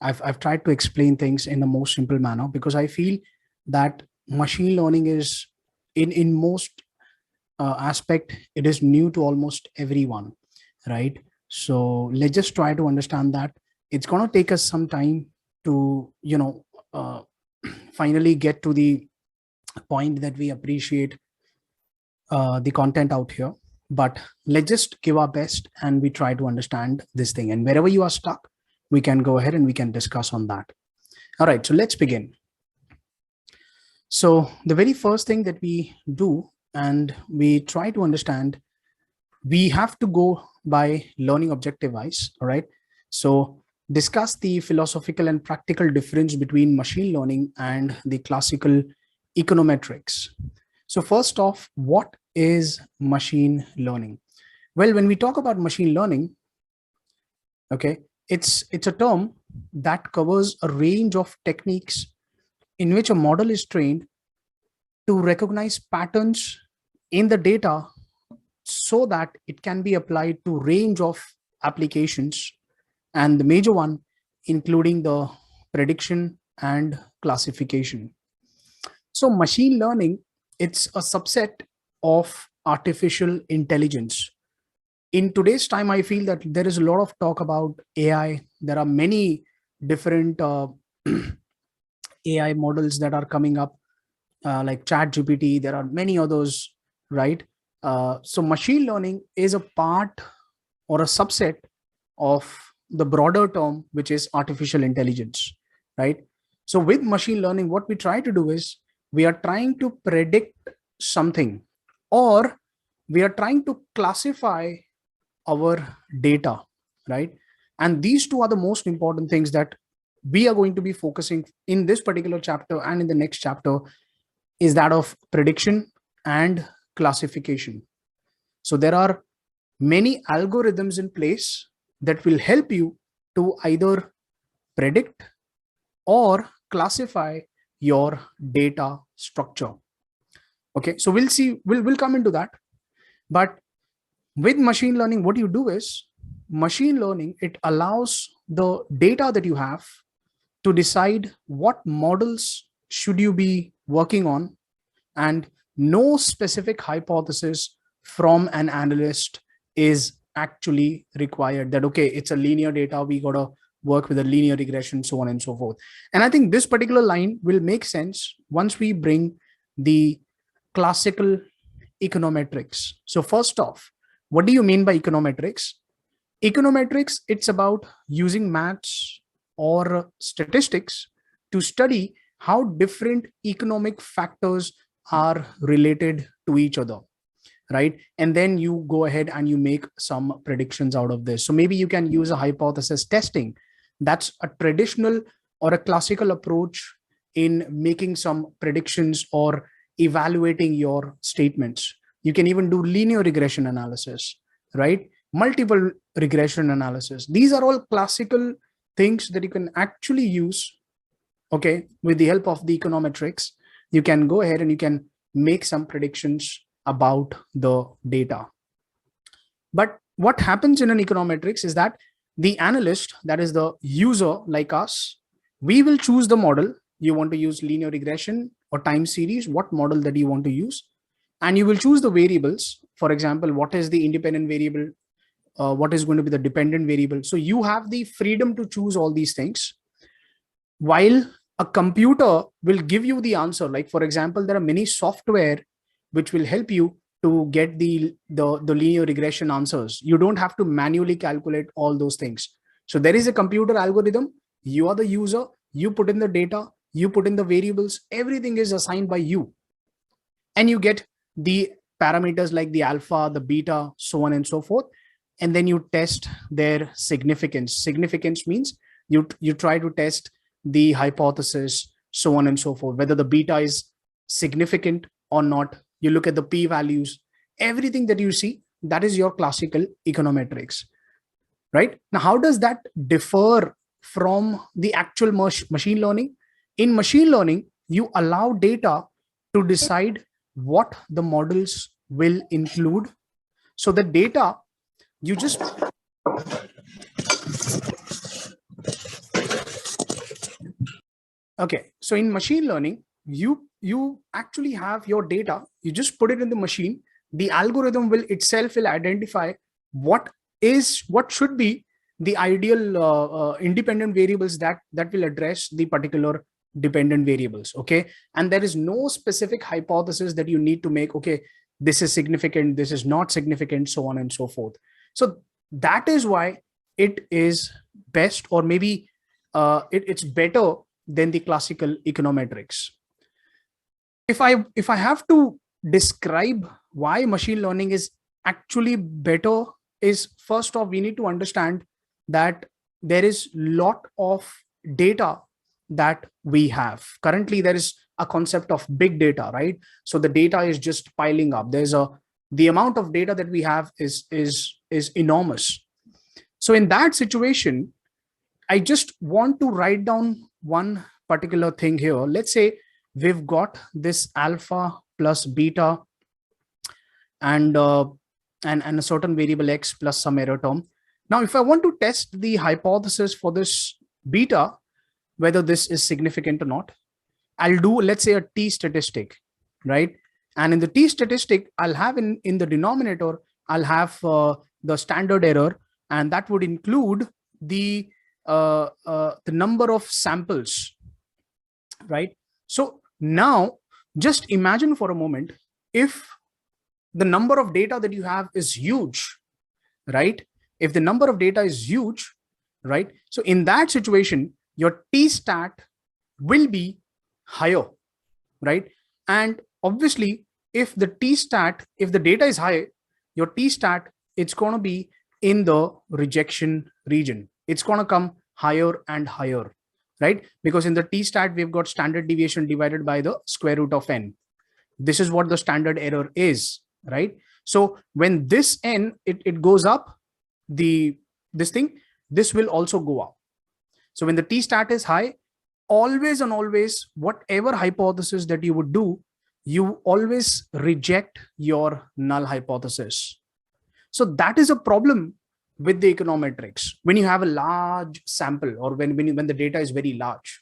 I've tried to explain things in the most simple manner, because I feel that machine learning is in most aspect, it is new to almost everyone, right? So let's just try to understand that. It's going to take us some time to finally get to the point that we appreciate the content out here. But let's just give our best and we try to understand this thing, and wherever you are stuck, we can go ahead and we can discuss on that. All right, so let's begin. So the very first thing that we do, and we try to understand, we have to go by learning objective wise. All right, so discuss the philosophical and practical difference between machine learning and the classical econometrics. So first off, what is machine learning? Well, when we talk about machine learning, okay, it's a term that covers a range of techniques in which a model is trained to recognize patterns in the data so that it can be applied to range of applications, and the major one including the prediction and classification. So machine learning, it's a subset of artificial intelligence. In today's time, I feel that there is a lot of talk about AI. There are many different AI models that are coming up, like ChatGPT. There are many others, right? So machine learning is a part or a subset of the broader term, which is artificial intelligence, right? So with machine learning, what we try to do is we are trying to predict something, or we are trying to classify our data, right? And these two are the most important things that we are going to be focusing in this particular chapter and in the next chapter, is that of prediction and classification. So there are many algorithms in place that will help you to either predict or classify your data structure. Okay, so we'll see, we'll come into that. But with machine learning, what you do is, machine learning, it allows the data that you have to decide what models should you be working on, and no specific hypothesis from an analyst is actually required, that okay, it's a linear data, we gotta work with a linear regression, so on and so forth. And I think this particular line will make sense once we bring the classical econometrics. So first off, what do you mean by econometrics? Econometrics, it's about using maths or statistics to study how different economic factors are related to each other, right? And then you go ahead and you make some predictions out of this. So maybe you can use a hypothesis testing. That's a traditional or a classical approach in making some predictions or evaluating your statements. You can even do linear regression analysis, right? Multiple regression analysis. These are all classical things that you can actually use, okay, with the help of the econometrics. You can go ahead and you can make some predictions about the data. But what happens in an econometrics is that the analyst, that is the user like us, we will choose the model. You want to use linear regression or time series, what model that you want to use, and you will choose the variables. For example, what is the independent variable, what is going to be the dependent variable. So you have the freedom to choose all these things, while a computer will give you the answer. Like for example, there are many software which will help you to get the linear regression answers. You don't have to manually calculate all those things. So there is a computer algorithm, you are the user, you put in the data, you put in the variables, everything is assigned by you, and you get the parameters like the alpha, the beta, so on and so forth. And then you test their significance. Significance means you try to test the hypothesis, so on and so forth, whether the beta is significant or not. You look at the p-values, everything that you see, that is your classical econometrics, right? Now, how does that differ from the actual machine learning? In machine learning, you allow data to decide what the models will include. So the data, you just Okay, so in machine learning, you actually have your data, you just put it in the machine, the algorithm will identify what should be the ideal independent variables that will address the particular dependent variables. Okay, and there is no specific hypothesis that you need to make. Okay, this is significant, this is not significant, so on and so forth. So that is why it is best, or maybe it's better than the classical econometrics. If I have to describe why machine learning is actually better, is first off, we need to understand that there is lot of data that we have. Currently there is a concept of big data, right? So the data is just piling up. The amount of data that we have is enormous. So in that situation, I just want to write down one particular thing here. Let's say we've got this alpha plus beta and and a certain variable x plus some error term. Now, if I want to test the hypothesis for this beta, whether this is significant or not, I'll do, let's say, a t statistic, right? And in the t statistic, I'll have in the denominator, I'll have the standard error, and that would include the number of samples, right? So now just imagine for a moment, if the number of data that you have is huge, right? If the number of data is huge, right? So in that situation, your t-stat will be higher, right? And obviously, if the data is high, your t-stat, it's going to be in the rejection region. It's going to come higher and higher, right? Because in the t-stat, we've got standard deviation divided by the square root of n. This is what the standard error is, right? So when this n, it goes up, this will also go up. So when the t-stat is high, always and always, whatever hypothesis that you would do, you always reject your null hypothesis. So that is a problem with the econometrics when you have a large sample, or when the data is very large.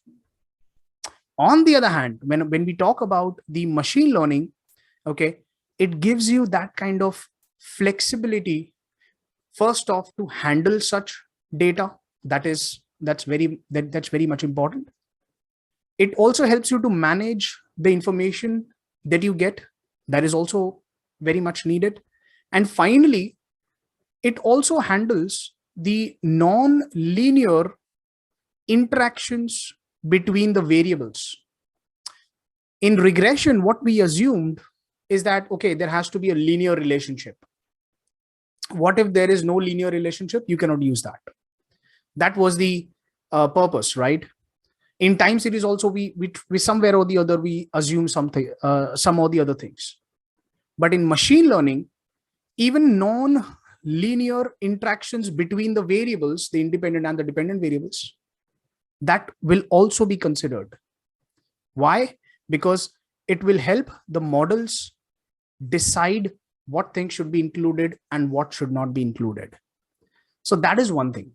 On the other hand, when we talk about the machine learning, okay, it gives you that kind of flexibility, first off, to handle such data. That's very much important. It also helps you to manage the information that you get. That is also very much needed. And finally, it also handles the non-linear interactions between the variables. In regression, what we assumed is that, okay, there has to be a linear relationship. What if there is no linear relationship? You cannot use that. That was the purpose, right? In time series also, we somewhere or the other, we assume something, some or the other things. But in machine learning, even non-linear interactions between the variables, the independent and the dependent variables, that will also be considered. Why? Because it will help the models decide what things should be included and what should not be included. So that is one thing.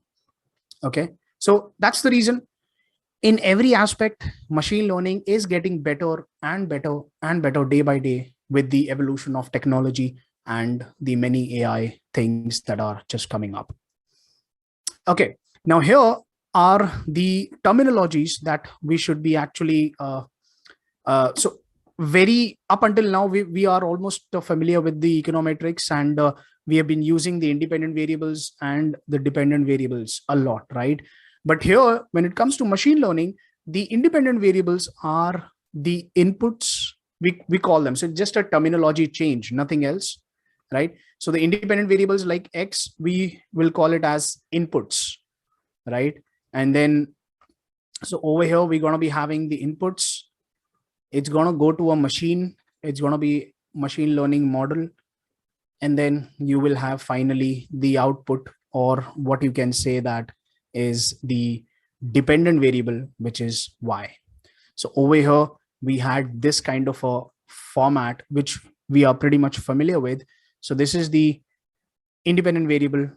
Okay. So that's the reason in every aspect, machine learning is getting better and better and better day by day with the evolution of technology and the many AI things that are just coming up. Okay. Now here are the terminologies that we should be actually, so very up until now, we are almost familiar with the econometrics, and we have been using the independent variables and the dependent variables a lot, right? But here, when it comes to machine learning, the independent variables are the inputs, we call them. So just a terminology change, nothing else, right? So the independent variables like X, we will call it as inputs, right? And then, so over here, we're going to be having the inputs. It's going to go to a machine. It's going to be machine learning model. And then you will have finally the output, or what you can say that is the dependent variable, which is Y. So over here, we had this kind of a format, which we are pretty much familiar with. So this is the independent variable.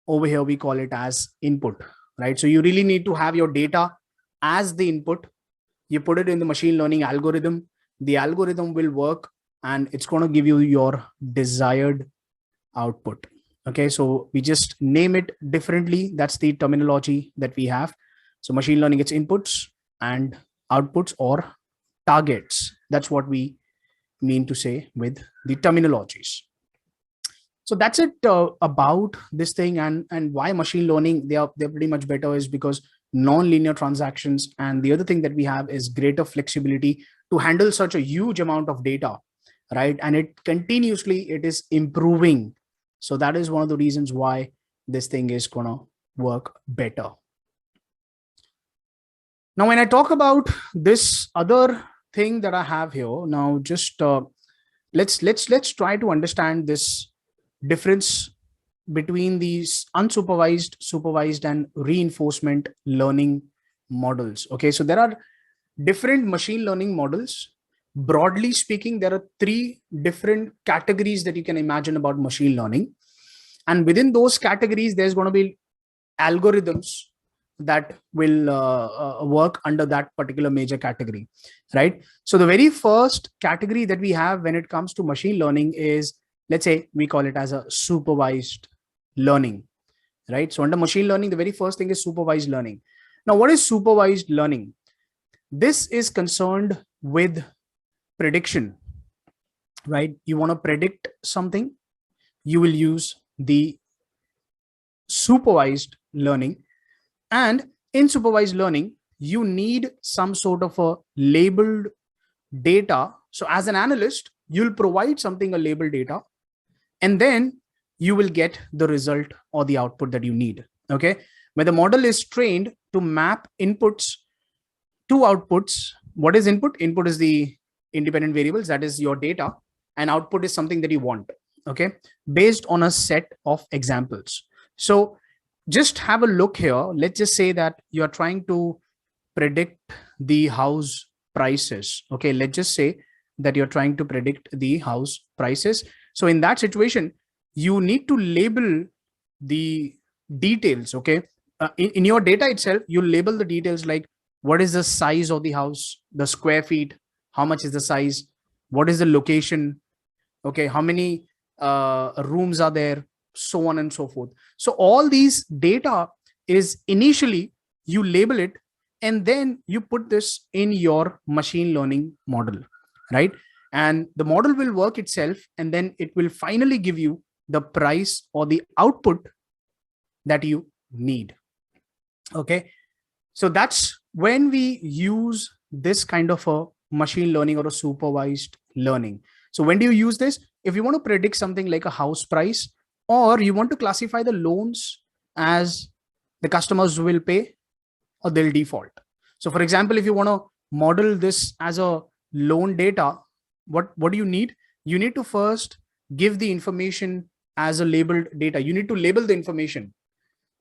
Over here, we call it as input, right? So you really need to have your data as the input. you put it in the machine learning algorithm, the algorithm will work and it's going to give you your desired output. Okay, so we just name it differently. That's the terminology that we have. So machine learning, it's inputs and outputs or targets. That's what we mean to say with the terminologies. So that's it about this thing, and why machine learning, they're pretty much better is because non-linear transactions, and the other thing that we have is greater flexibility to handle such a huge amount of data, right? And it continuously, it is improving. So that is one of the reasons why this thing is gonna work better. Now, when I talk about this other thing that I have here, now just let's try to understand this difference between these unsupervised, supervised, and reinforcement learning models. Okay, so there are different machine learning models. Broadly speaking, there are three different categories that you can imagine about machine learning. And within those categories, there's going to be algorithms that will work under that particular major category, right? So the very first category that we have when it comes to machine learning is, let's say we call it as a supervised learning, right? So under machine learning, the very first thing is supervised learning. Now, what is supervised learning? This is concerned with prediction, right? You want to predict something, you will use the supervised learning. And in supervised learning, you need some sort of a labeled data. So as an analyst, you'll provide something, a labeled data, and then you will get the result or the output that you need. Okay, where the model is trained to map inputs to outputs. What is input? Input is the independent variables, that is your data, and output is something that you want. Okay, based on a set of examples. So just have a look here. Let's just say that you're trying to predict the house prices. Okay, let's just say that you're trying to predict the house prices. So in that situation, you need to label the details. Okay, in your data itself, you label the details like what is the size of the house, the square feet, how much is the size, what is the location, okay, how many rooms are there, so on and so forth. So all these data is initially you label it, and then you put this in your machine learning model, right? And the model will work itself, and then it will finally give you the price or the output that you need. Okay, so that's when we use this kind of a machine learning or a supervised learning. So when do you use this? If you want to predict something like a house price, or you want to classify the loans as the customers will pay or they'll default. So for example, if you want to model this as a loan data, what do you need? You need to first give the information as a labeled data. You need to label the information.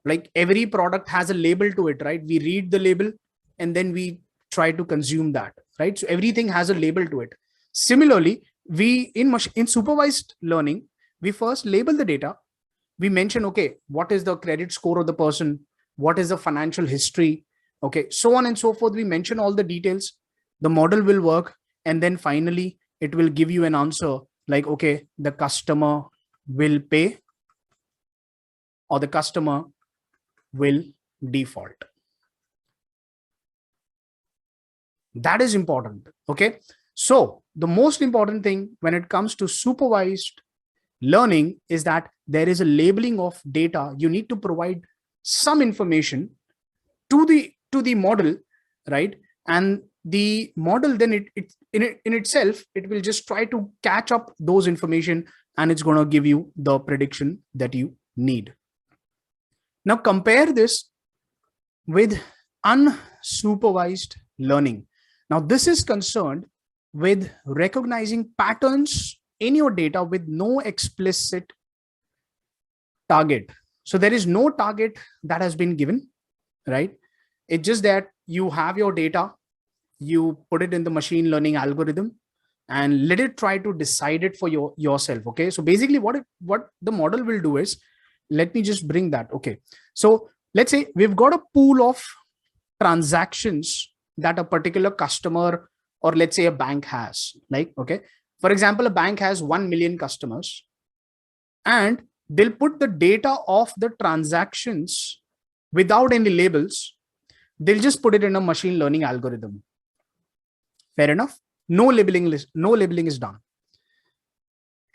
Like every product has a label to it, right? We read the label and then we try to consume that, right? So everything has a label to it. Similarly, we in supervised learning, we first label the data. We mention, okay, what is the credit score of the person? What is the financial history? Okay, so on and so forth. We mention all the details. The model will work. And then finally, it will give you an answer like, okay, the customer will pay or the customer will default. That is important. Okay, so the most important thing when it comes to supervised learning is that there is a labeling of data. You need to provide some information to the model, right? And the model then in itself, it will just try to catch up those information, and it's going to give you the prediction that you need. Now compare this with unsupervised learning. Now this is concerned with recognizing patterns in your data with no explicit target. So there is no target that has been given, right? It's just that you have your data, you put it in the machine learning algorithm, and let it try to decide it for yourself. Okay, so basically what the model will do is, let me just bring that. Okay, so let's say we've got a pool of transactions that a particular customer, or let's say a bank has. Like, okay, for example, a bank has 1 million customers, and they'll put the data of the transactions without any labels. They'll just put it in a machine learning algorithm. Fair enough. No labeling is done.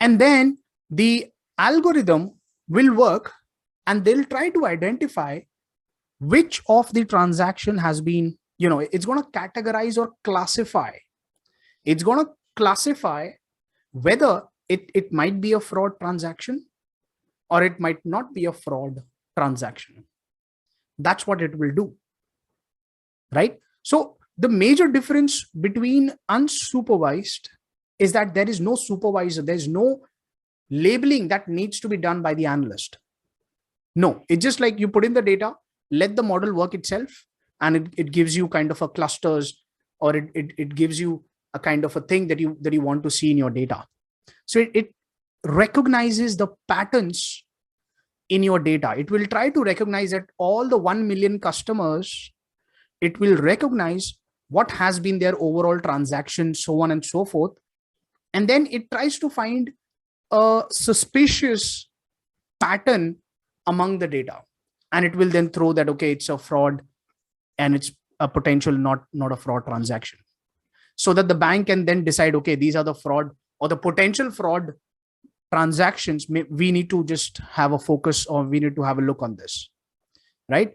And then the algorithm will work, and they'll try to identify which of the transaction has been, it's going to categorize or classify. It's going to classify whether it might be a fraud transaction or it might not be a fraud transaction. That's what it will do, right? So the major difference between unsupervised is that there is no supervisor. There's no labeling that needs to be done by the analyst. No, it's just like you put in the data, let the model work itself, and it gives you kind of a clusters, or it gives you a kind of a thing that you want to see in your data. So it recognizes the patterns in your data. It will try to recognize that all the 1 million customers, it will recognize what has been their overall transaction, so on and so forth. And then it tries to find a suspicious pattern among the data. And it will then throw that, okay, it's a fraud and it's a potential not a fraud transaction. So that the bank can then decide, okay, these are the fraud or the potential fraud transactions. We need to just have a focus, or we need to have a look on this, right?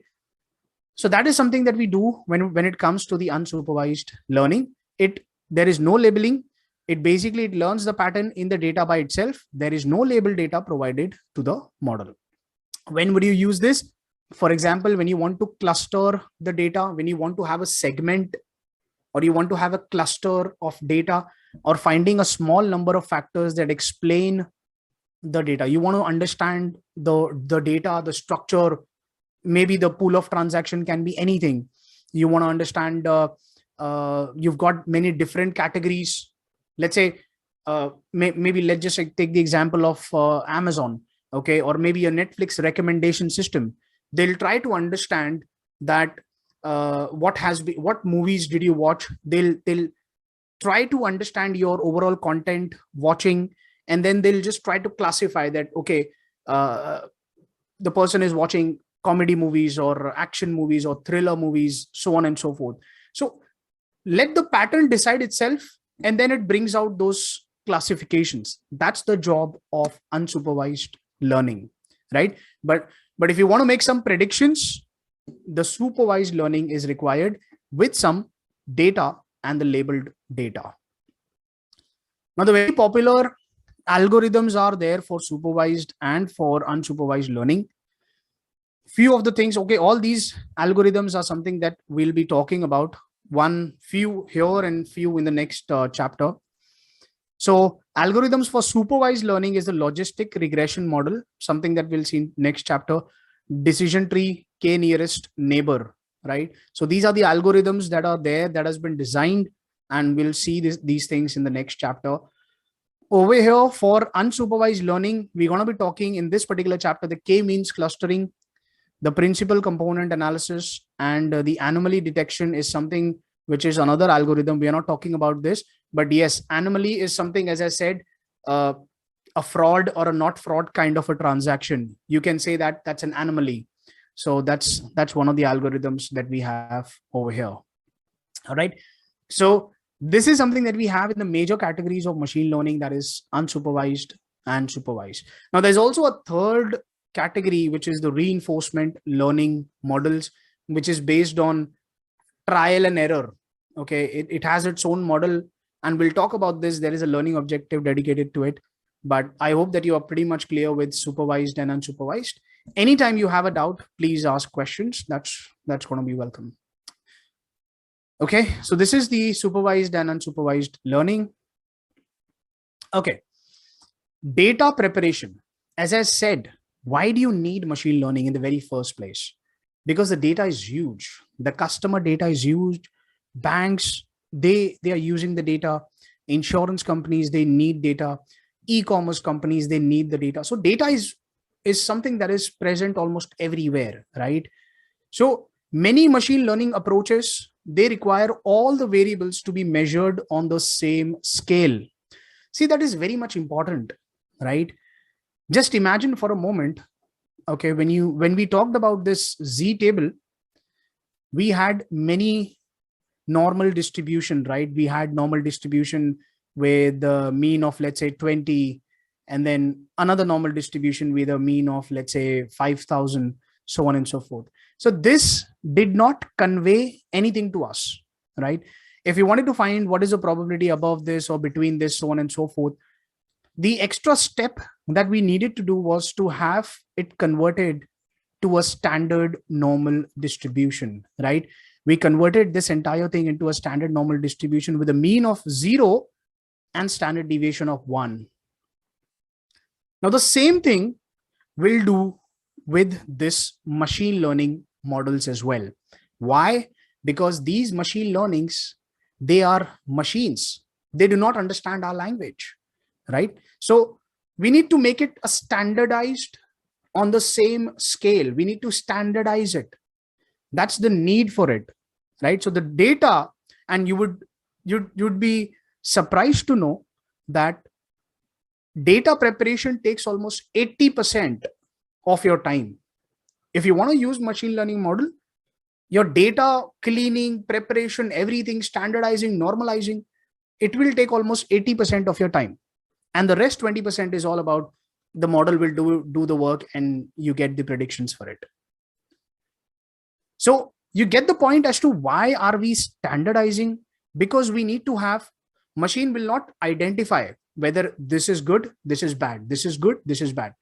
So that is something that we do when it comes to the unsupervised learning. There is no labeling. It learns the pattern in the data by itself. There is no label data provided to the model. When would you use this? For example, when you want to cluster the data, when you want to have a segment, or you want to have a cluster of data, or finding a small number of factors that explain the data. You want to understand the data, the structure. Maybe the pool of transaction can be anything. You want to understand, you've got many different categories. Let's say, maybe let's just take the example of Amazon, okay, or maybe a Netflix recommendation system. They'll try to understand that what movies did you watch. They'll try to understand your overall content watching, and then they'll just try to classify that, okay, the person is watching comedy movies or action movies or thriller movies, so on and so forth. So let the pattern decide itself, and then it brings out those classifications. That's the job of unsupervised learning, right? But if you want to make some predictions, the supervised learning is required with some data and the labeled data. Now, the very popular algorithms are there for supervised and for unsupervised learning. Few of the things, okay, all these algorithms are something that we'll be talking about, few here and few in the next chapter. So algorithms for supervised learning is the logistic regression model, something that we'll see in next chapter. Decision tree, k nearest neighbor, right? So these are the algorithms that are there, that has been designed, and we'll see these things in the next chapter. Over here for unsupervised learning, we're going to be talking in this particular chapter, the k-means clustering, the principal component analysis, and the anomaly detection is something which is another algorithm. We are not talking about this, but yes, anomaly is something, as I said, a fraud or a not fraud kind of a transaction. You can say that that's an anomaly. So that's one of the algorithms that we have over here. All right. So this is something that we have in the major categories of machine learning, that is unsupervised and supervised. Now, there's also a third category, which is the reinforcement learning models, which is based on trial and error. Okay, it has its own model, and we'll talk about this. There is a learning objective dedicated to it, but I hope that you are pretty much clear with supervised and unsupervised. Anytime you have a doubt, please ask questions. That's going to be welcome. Okay, so this is the supervised and unsupervised learning. Okay, data preparation. As I said, why do you need machine learning in the very first place? Because the data is huge. The customer data is huge. Banks, they are using the data. Insurance companies, they need data. E-commerce companies, they need the data. So data is something that is present almost everywhere, right? So many machine learning approaches they require all the variables to be measured on the same scale. See, that is very much important, right? Just imagine for a moment, okay, when we talked about this Z table, we had many normal distribution, right? We had normal distribution with the mean of, let's say, 20, and then another normal distribution with a mean of, let's say, 5,000, so on and so forth. So this did not convey anything to us, right? If you wanted to find what is the probability above this or between this, so on and so forth, the extra step that we needed to do was to have it converted to a standard normal distribution, right? We converted this entire thing into a standard normal distribution with a mean of 0 and standard deviation of 1. Now, the same thing we'll do with this machine learning models as well. Why? Because these machine learnings, they are machines. They do not understand our language, right? So we need to make it a standardized on the same scale. We need to standardize it. That's the need for it, right? So the data, and you'd be surprised to know that data preparation takes almost 80% of your time. If you want to use machine learning model, your data cleaning, preparation, everything, standardizing, normalizing, it will take almost 80% of your time. And the rest 20% is all about the model will do the work and you get the predictions for it. So you get the point as to why are we standardizing? Because we need to have, machine will not identify whether this is good, this is bad, this is good, this is bad.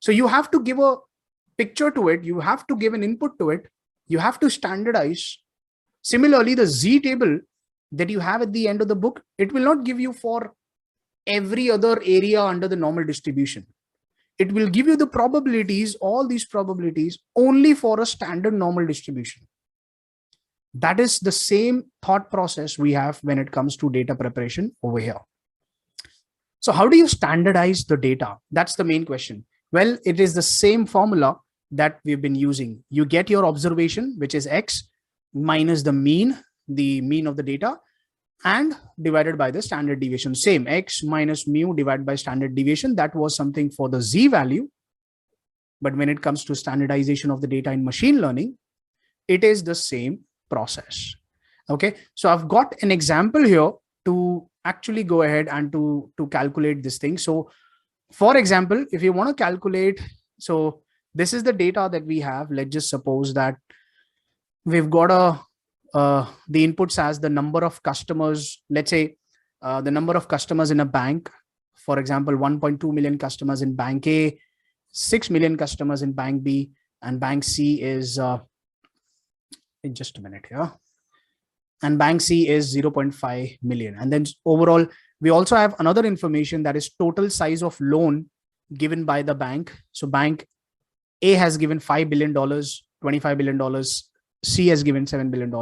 So you have to give a picture to it. You have to give an input to it. You have to standardize. Similarly, the Z table that you have at the end of the book, it will not give you for every other area under the normal distribution. It will give you the probabilities, all these probabilities, only for a standard normal distribution. That is the same thought process we have when it comes to data preparation over here. So how do you standardize the data? That's the main question. Well, it is the same formula that we've been using. You get your observation, which is X, minus the mean of the data, and divided by the standard deviation. Same, X minus mu divided by standard deviation. That was something for the Z value. But when it comes to standardization of the data in machine learning, it is the same process. Okay, so I've got an example here to actually go ahead and to calculate this thing. So for example, if you want to calculate, so this is the data that we have. Let's just suppose that we've got the inputs as the number of customers, let's say the number of customers in a bank, for example, 1.2 million customers in bank A, 6 million customers in bank B, and bank C is, in just a minute here, and bank C is 0.5 million. And then overall, we also have another information, that is total size of loan given by the bank. So bank A has given $5 billion, $25 billion, C has given $7 billion,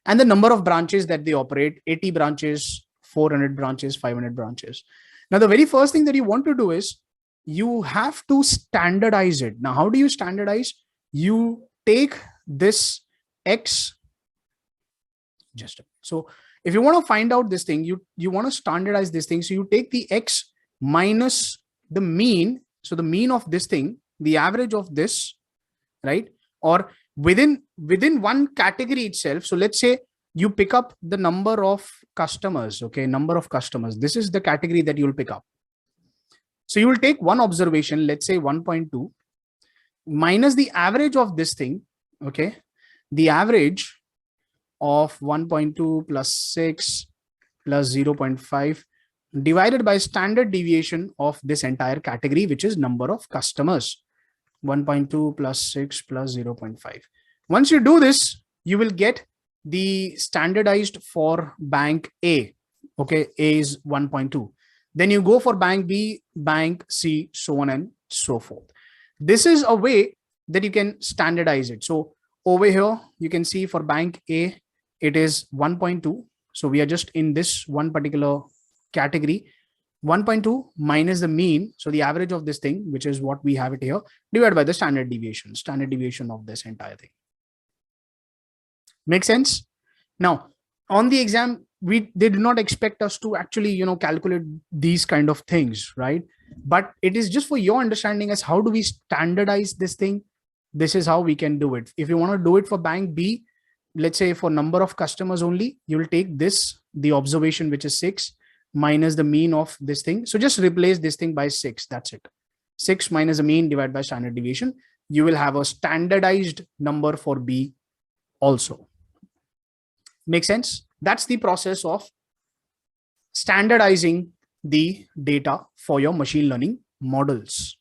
and the number of branches that they operate, 80 branches, 400 branches, 500 branches. Now, the very first thing that you want to do is you have to standardize it. Now, how do you standardize? You take this X, so if you want to find out this thing, you want to standardize this thing. So you take the X minus the mean. So the mean of this thing, the average of this, right? Or within one category itself. So let's say you pick up the number of customers, okay, number of customers. This is the category that you'll pick up. So you will take one observation, let's say 1.2 minus the average of this thing, okay, the average of 1.2 plus 6 plus 0.5 divided by standard deviation of this entire category, which is number of customers, 1.2 plus 6 plus 0.5. Once you do this, you will get the standardized for bank A. Okay, A is 1.2. Then you go for bank B, bank C, so on and so forth. This is a way that you can standardize it. So over here, you can see for bank A, it is 1.2. So we are just in this one particular category. 1.2 minus the mean, so the average of this thing, which is what we have it here, divided by the standard deviation of this entire thing. Make sense? Now, on the exam, they did not expect us to actually, calculate these kind of things, right? But it is just for your understanding as how do we standardize this thing. This is how we can do it. If you want to do it for bank B, let's say for number of customers only, you will take this, the observation, which is 6, minus the mean of this thing. So just replace this thing by 6. That's it. 6 minus the mean divided by standard deviation. You will have a standardized number for B also. Make sense? That's the process of standardizing the data for your machine learning models.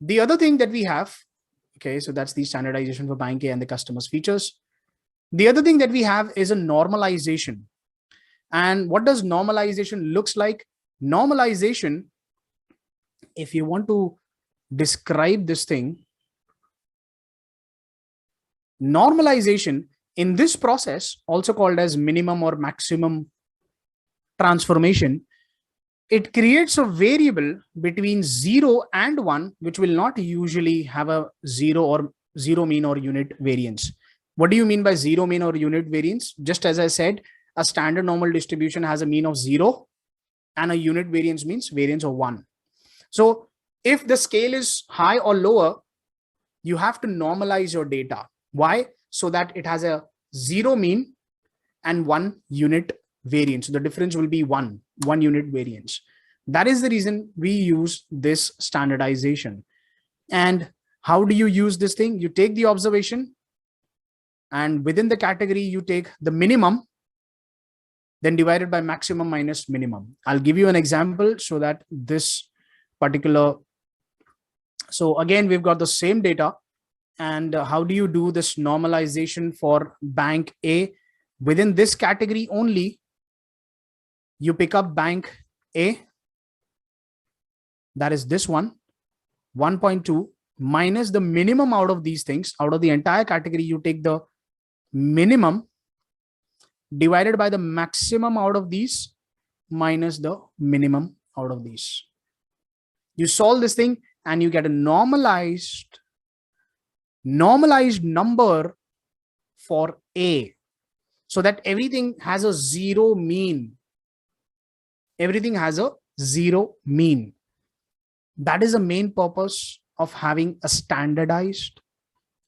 The other thing that we have, okay, so that's the standardization for bank A and the customer's features. The other thing that we have is a normalization. And what does normalization looks like? Normalization, if you want to describe this thing, normalization in this process, also called as minimum or maximum transformation, it creates a variable between 0 and 1, which will not usually have a 0 mean or unit variance. What do you mean by 0 mean or unit variance? Just as I said, a standard normal distribution has a mean of 0 and a unit variance means variance of 1. So if the scale is high or lower, you have to normalize your data. Why? So that it has a 0 mean and 1 unit variance. So the difference will be 1 unit variance. That is the reason we use this standardization. And how do you use this thing? You take the observation, and within the category, you take the minimum, then divided by maximum minus minimum. I'll give you an example so that this particular, so again, we've got the same data. And how do you do this normalization for bank A? Within this category only, you pick up bank A, that is this one, 1.2 minus the minimum out of these things. Out of the entire category, you take the minimum divided by the maximum out of these minus the minimum out of these. You solve this thing and you get a normalized number for A, so that everything has a 0 mean. Everything has a 0 mean. That is the main purpose of having a standardized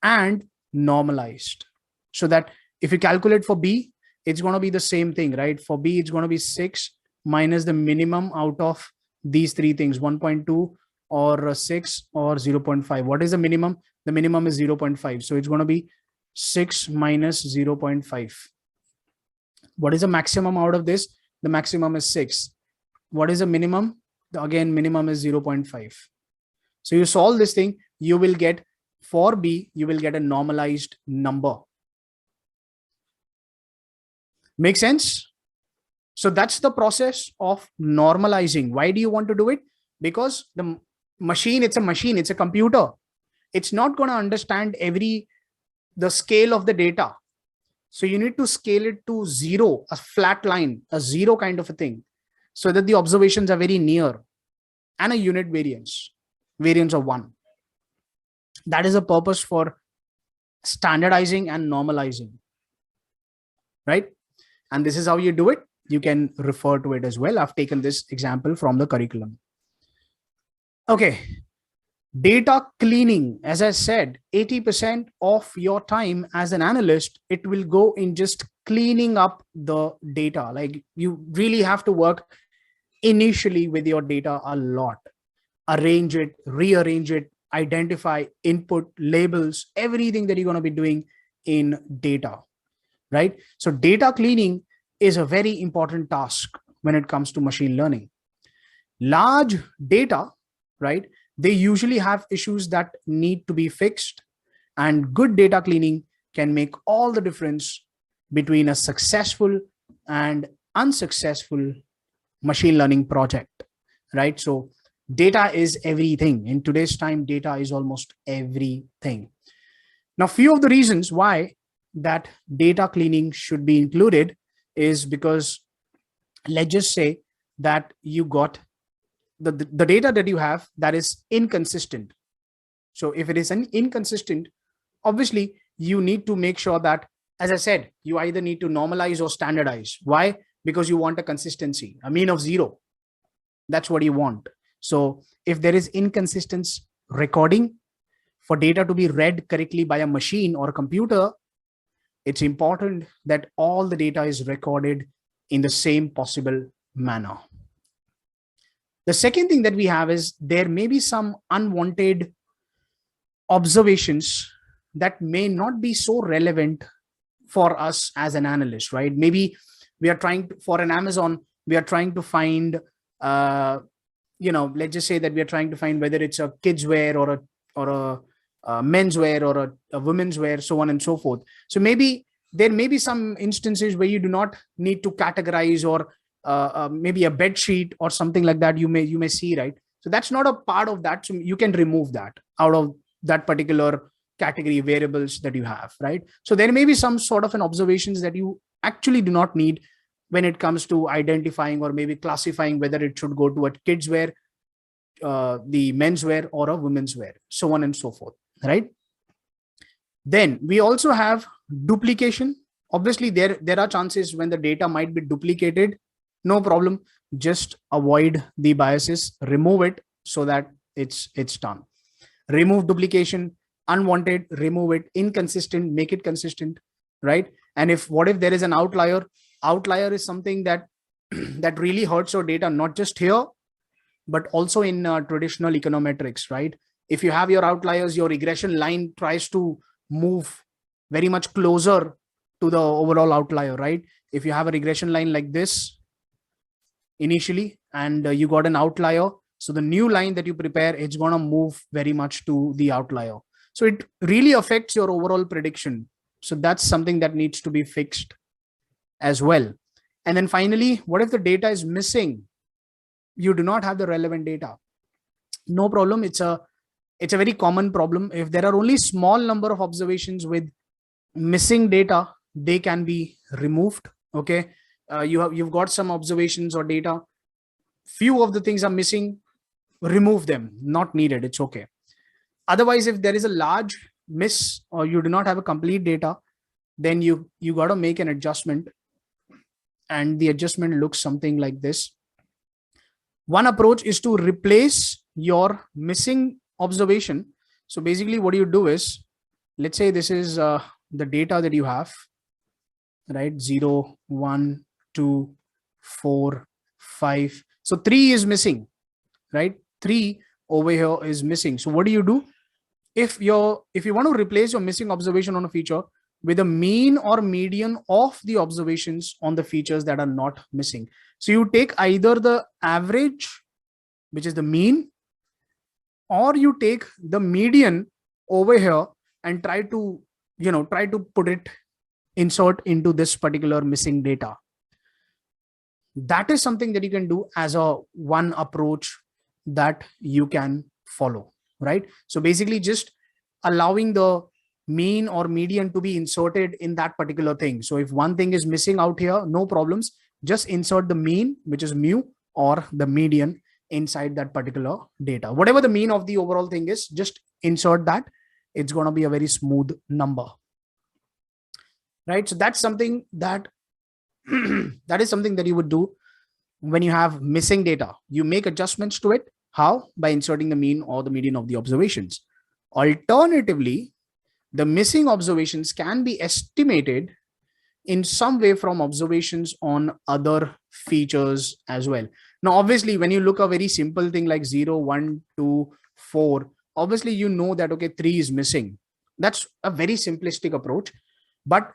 and normalized, so that if you calculate for B, it's going to be the same thing, right? For B, it's going to be 6 minus the minimum out of these three things, 1.2 or 6 or 0.5. What is the minimum? The minimum is 0.5. So it's going to be 6 minus 0.5. What is the maximum out of this? The maximum is 6. What is the minimum? Again, minimum is 0.5. So you solve this thing, you will get, for B, you will get a normalized number. Make sense? So that's the process of normalizing. Why do you want to do it? Because the machine, it's a computer. It's not going to understand the scale of the data. So you need to scale it to 0, a flat line, a 0 kind of a thing, so that the observations are very near, and a unit variance of 1. That is the purpose for standardizing and normalizing, right? And this is how you do it. You can refer to it as well. I've taken this example from the curriculum. Okay. Data cleaning, as I said, 80% of your time as an analyst, it will go in just cleaning up the data. Like, you really have to work initially with your data a lot. Arrange it, rearrange it, identify input, labels, everything that you're going to be doing in data, right? So data cleaning is a very important task when it comes to machine learning. Large data, right? They usually have issues that need to be fixed, and good data cleaning can make all the difference between a successful and unsuccessful machine learning project, right? So data is everything. In today's time, data is almost everything. Now, few of the reasons why that data cleaning should be included is because, let's just say that you got the data that you have that is inconsistent. So if it is an inconsistent, obviously you need to make sure that as I said, you either need to normalize or standardize. Why? Because you want a consistency, a mean of 0. That's what you want. So if there is inconsistent recording for data to be read correctly by a machine or a computer, it's important that all the data is recorded in the same possible manner. The second thing that we have is there may be some unwanted observations that may not be so relevant for us as an analyst, right? Maybe we are trying to, for an Amazon, we are trying to find, let's just say that we are trying to find whether it's a kids wear or a men's wear or a women's wear, so on and so forth. So maybe there may be some instances where you do not need to categorize, or maybe a bed sheet or something like that you may see, right? So that's not a part of that. So you can remove that out of that particular category variables that you have, right? So there may be some sort of an observations that you actually do not need when it comes to identifying or maybe classifying whether it should go to a kids wear, the men's wear, or a women's wear, so on and so forth, right? Then we also have duplication. Obviously there are chances when the data might be duplicated. No problem, just avoid the biases, remove it so that it's done. Remove duplication, unwanted, remove it, inconsistent, make it consistent, right? And what if there is an outlier? Outlier is something that that really hurts your data, not just here but also in traditional econometrics, right? If you have your outliers, your regression line tries to move very much closer to the overall outlier, right? If you have a regression line like this initially and you got an outlier, so the new line that you prepare, it's going to move very much to the outlier. So it really affects your overall prediction. So that's something that needs to be fixed as well. And then finally, what if the data is missing? You do not have the relevant data. No problem. It's a very common problem. If there are only small number of observations with missing data, they can be removed. Okay. You've got some observations or data. Few of the things are missing, remove them, not needed. It's okay. Otherwise, if there is a large miss or you do not have a complete data, then you got to make an adjustment, and the adjustment looks something like this. One approach is to replace your missing observation. So basically what you do is, let's say this is the data that you have, right? 0, 1, 2, 4, 5. So 3 is missing, right? 3 over here is missing. So what do? If you want to replace your missing observation on a feature with a mean or median of the observations on the features that are not missing. So you take either the average, which is the mean, or you take the median over here and try to put it, insert into this particular missing data. That is something that you can do as a one approach that you can follow, right? So basically just allowing the mean or median to be inserted in that particular thing. So if one thing is missing out here, no problems, just insert the mean, which is mu, or the median inside that particular data. Whatever the mean of the overall thing is, just insert that. It's going to be a very smooth number, right? So that's something that that is something that you would do when you have missing data. You make adjustments to it. How? By inserting the mean or the median of the observations. Alternatively, the missing observations can be estimated in some way from observations on other features as well. Now, obviously, when you look a very simple thing like 0, 1, 2, 4, obviously, you know that, okay, 3 is missing. That's a very simplistic approach. But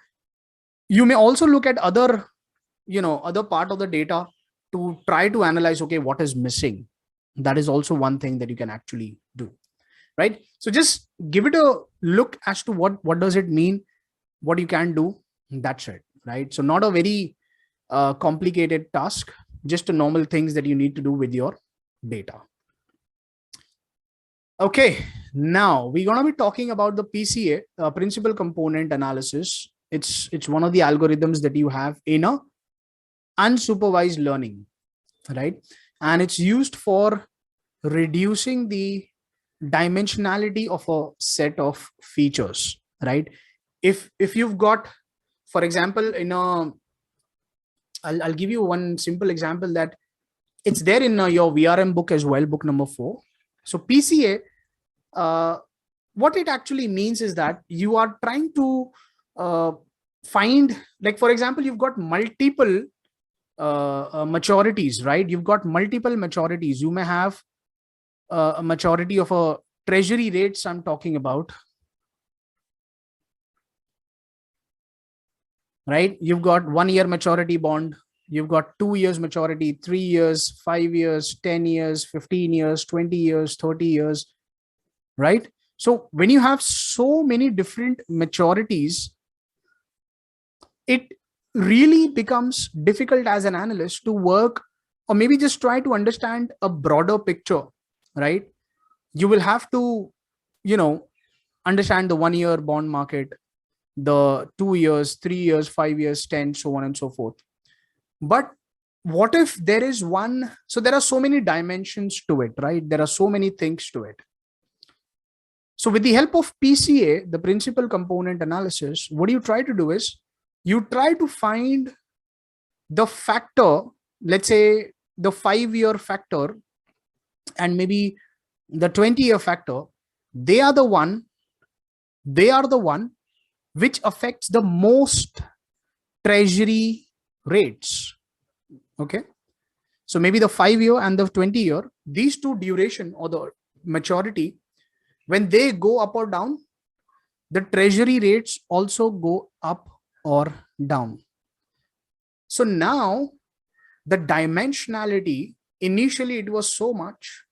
you may also look at other part of the data to try to analyze, okay, what is missing. That is also one thing that you can actually do, right? So just give it a look as to what does it mean, what you can do. That's it, right? So not a very complicated task, just a normal things that you need to do with your data. Okay, now we're going to be talking about the PCA, principal component analysis. It's one of the algorithms that you have in a unsupervised learning, right? And it's used for reducing the dimensionality of a set of features, right? If you've got for example, I'll give you one simple example that it's there in your VRM book as well, book number 4. So PCA, what it actually means is that you are trying to find, like, for example, you've got multiple maturities, right? You've got multiple maturities. You may have a maturity of a treasury rates I'm talking about, right? You've got 1 year maturity bond. You've got 2 years maturity, 3 years, 5 years, 10 years, 15 years, 20 years, 30 years, right? So when you have so many different maturities, it really becomes difficult as an analyst to work, or maybe just try to understand a broader picture, right? You will have to, understand the 1 year bond market, the 2 years, 3 years, 5 years, 10, so on and so forth. But what if there is one? So there are so many dimensions to it, right? There are so many things to it. So with the help of PCA, the principal component analysis, what you try to do is you try to find the factor, let's say the 5-year factor and maybe the 20-year factor. They are the one which affects the most treasury rates. Okay. So maybe the 5-year and the 20-year, these two duration or the maturity, when they go up or down, the treasury rates also go up or down. So now the dimensionality, initially it was so much,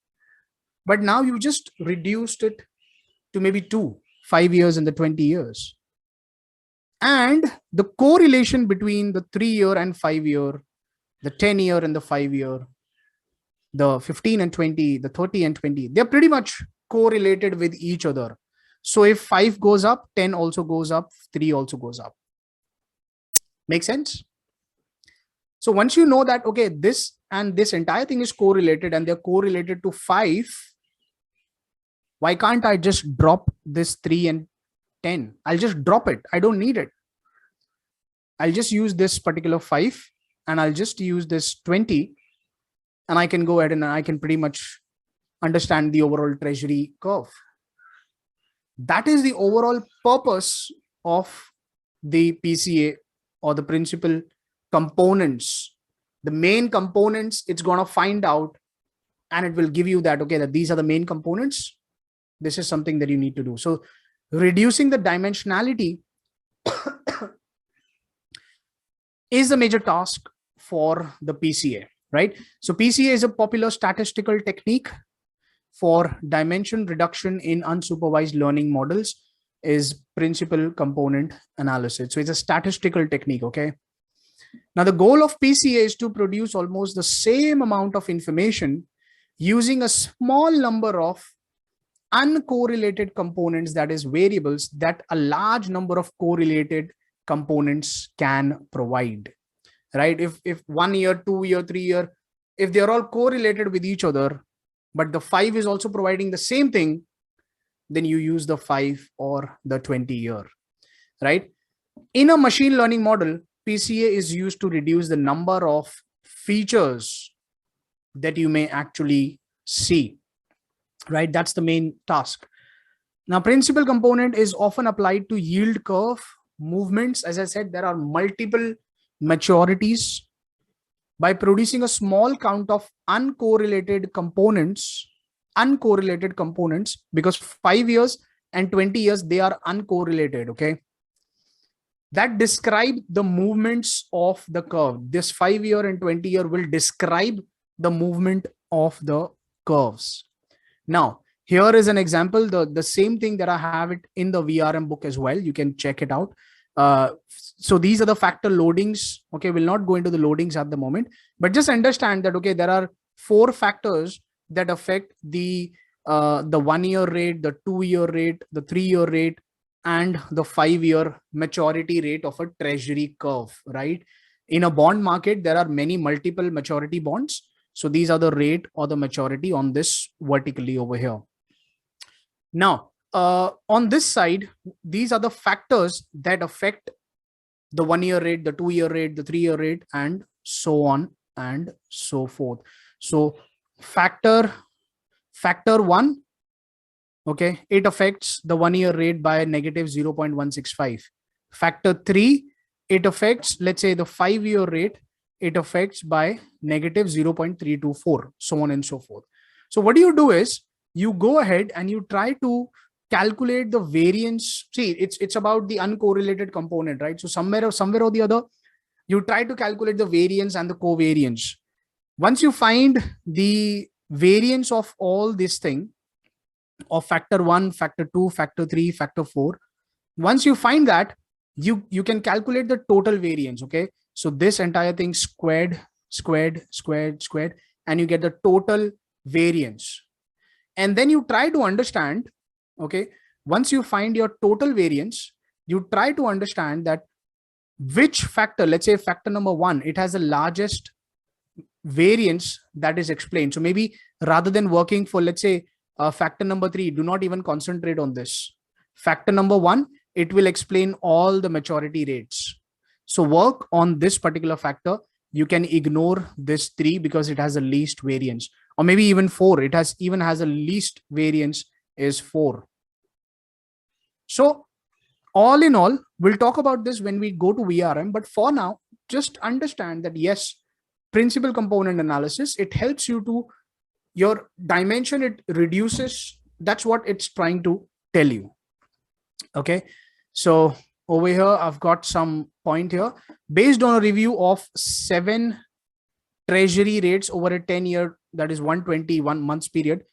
but now you just reduced it to maybe 5 years and the 20 years. And the correlation between the 3-year and 5-year, the 10-year and the 5-year, the 15 and 20, the 30 and 20, they're pretty much correlated with each other. So if 5 goes up, 10 also goes up, 3 also goes up. Make sense? So once you know that, okay, this and this entire thing is correlated and they're correlated to 5, why can't I just drop this 3 and 10? I'll just drop it. I don't need it. I'll just use this particular 5 and I'll just use this 20, and I can go ahead and I can pretty much understand the overall treasury curve. That is the overall purpose of the PCA, or the principal components. The main components, it's going to find out and it will give you that, okay, that these are the main components. This is something that you need to do. So reducing the dimensionality is a major task for the PCA, right? So PCA is a popular statistical technique for dimension reduction in unsupervised learning models, is principal component analysis. So it's a statistical technique, okay? Now the goal of PCA is to produce almost the same amount of information using a small number of uncorrelated components, that is variables, that a large number of correlated components can provide, right? If 1 year, 2 year, 3 year, if they're all correlated with each other, but the 5 is also providing the same thing, then you use the 5 or the 20 year, right? In a machine learning model, PCA is used to reduce the number of features that you may actually see, right? That's the main task. Now, principal component is often applied to yield curve movements. As I said, there are multiple maturities. By producing a small count of uncorrelated components, because 5 years and 20 years, they are uncorrelated, okay? That describe the movements of the curve. This 5-year and 20-year will describe the movement of the curves. Now, here is an example, the same thing that I have it in the VRM book as well. You can check it out. So these are the factor loadings. Okay, we'll not go into the loadings at the moment, but just understand that, okay, there are 4 factors that affect the 1-year rate, the 2-year rate, the 3-year rate, and the 5-year maturity rate of a treasury curve, right? In a bond market, there are many multiple maturity bonds. So these are the rate or the maturity on this vertically over here. Now, on this side, these are the factors that affect the 1 year rate, the 2 year rate, the 3 year rate, and so on and so forth. So factor one, okay, it affects the 1 year rate by negative 0.165. Factor 3, it affects, let's say, the 5 year rate, it affects by negative 0.324, so on and so forth. So what you do is you go ahead and you try to calculate the variance. See, it's about the uncorrelated component, right? So somewhere or the other, you try to calculate the variance and the covariance. Once you find the variance of all this thing, of factor 1, factor 2, factor 3, factor 4, once you find that, you can calculate the total variance. Okay, so this entire thing squared, and you get the total variance. And then you try to understand, okay, once you find your total variance, you try to understand that which factor, let's say factor number 1, it has the largest variance that is explained. So maybe rather than working for, let's say, factor number 3, do not even concentrate on this. Factor number 1, it will explain all the maturity rates. So work on this particular factor. You can ignore this 3 because it has the least variance, or maybe even 4. It has a least variance is 4. So all in all, we'll talk about this when we go to VRM. But for now, just understand that yes, principal component analysis, it helps you to your dimension, it reduces. That's what it's trying to tell you. Okay, so over here I've got some point here. Based on a review of 7 treasury rates over a 10-year, that is 121 months period,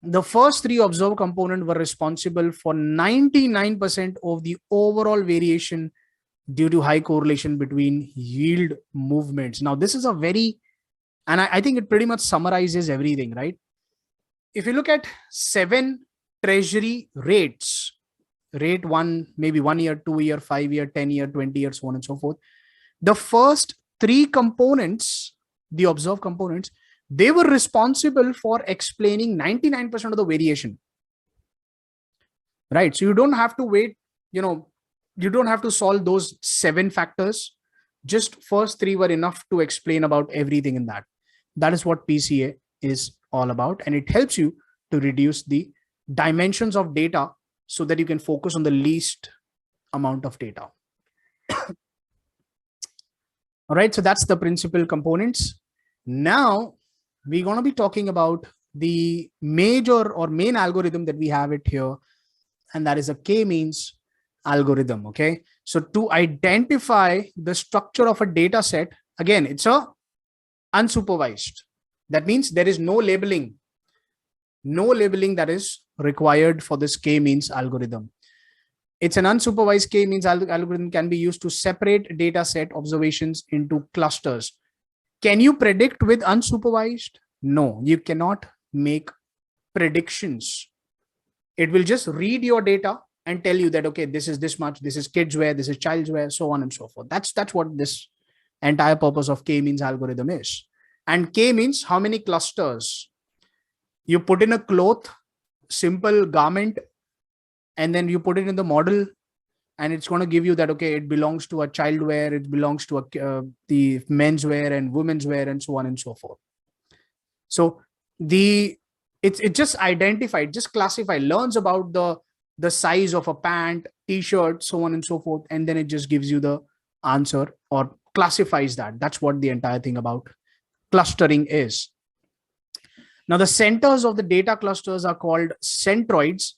the first 3 observed components were responsible for 99% of the overall variation due to high correlation between yield movements. Now this is a very, and I think it pretty much summarizes everything, right? If you look at 7 treasury rates, rate 1, maybe 1 year, 2 year, 5 year, 10 year, 20 years, so on and so forth, the first 3 components, the observed components, they were responsible for explaining 99% of the variation, right? So you don't have to wait, you don't have to solve those 7 factors. Just first 3 were enough to explain about everything in that. That is what PCA is all about. And it helps you to reduce the dimensions of data so that you can focus on the least amount of data. All right, so that's the principal components. Now we're going to be talking about the major or main algorithm that we have it here, and that is a k-means algorithm. Okay, so to identify the structure of a data set, again, it's a unsupervised. That means there is no labeling that is required for this k-means algorithm. It's an unsupervised k-means algorithm, can be used to separate data set observations into clusters. Can you predict with unsupervised? No, you cannot make predictions. It will just read your data and tell you that, okay, this is this much, this is kids wear, this is child's wear, so on and so forth. That's what this entire purpose of k-means algorithm is. And k means how many clusters. You put in a cloth, simple garment, and then you put it in the model, and it's going to give you that, okay, it belongs to a child wear, it belongs to the men's wear and women's wear, and so on and so forth. So it just identified, just classify, learns about the size of a pant, t-shirt, so on and so forth, and then it just gives you the answer or classifies that. That's what the entire thing about clustering is. Now the centers of the data clusters are called centroids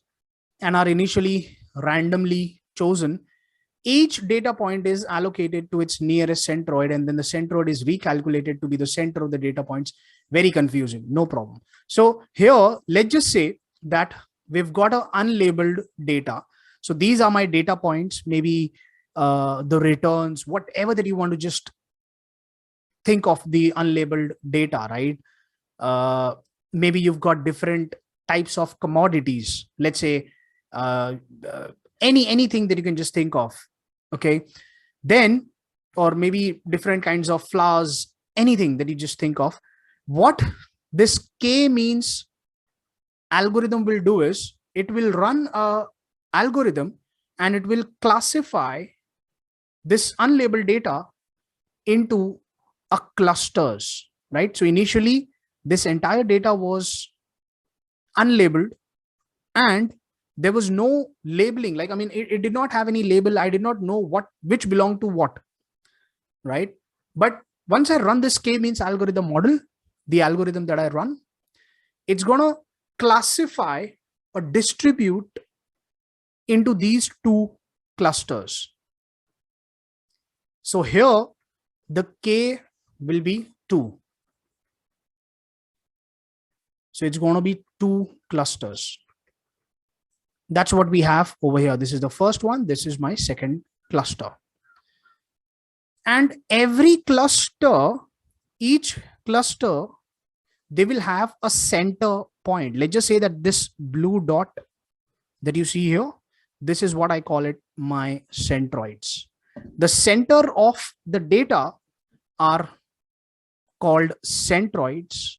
and are initially randomly chosen. Each data point is allocated to its nearest centroid, and then the centroid is recalculated to be the center of the data points. Very confusing, no problem. So here, let's just say that we've got an unlabeled data. So these are my data points, maybe the returns, whatever that you want to just think of the unlabeled data, right? Maybe you've got different types of commodities. Let's say anything that you can just think of. Okay, then, or maybe different kinds of flowers, anything that you just think of. What this k-means algorithm will do is it will run a algorithm and it will classify this unlabeled data into a clusters, right? So initially, this entire data was unlabeled, and there was no labeling. Like, I mean, it did not have any label. I did not know which belonged to what, right? But once I run this k-means algorithm model, the algorithm that I run, it's gonna classify or distribute into these two clusters. So here the k will be 2. So it's going to be 2 clusters. That's what we have over here. This is the first one. This is my second cluster. And every cluster, each cluster, they will have a center point. Let's just say that this blue dot that you see here, this is what I call it, my centroids. The center of the data are called centroids,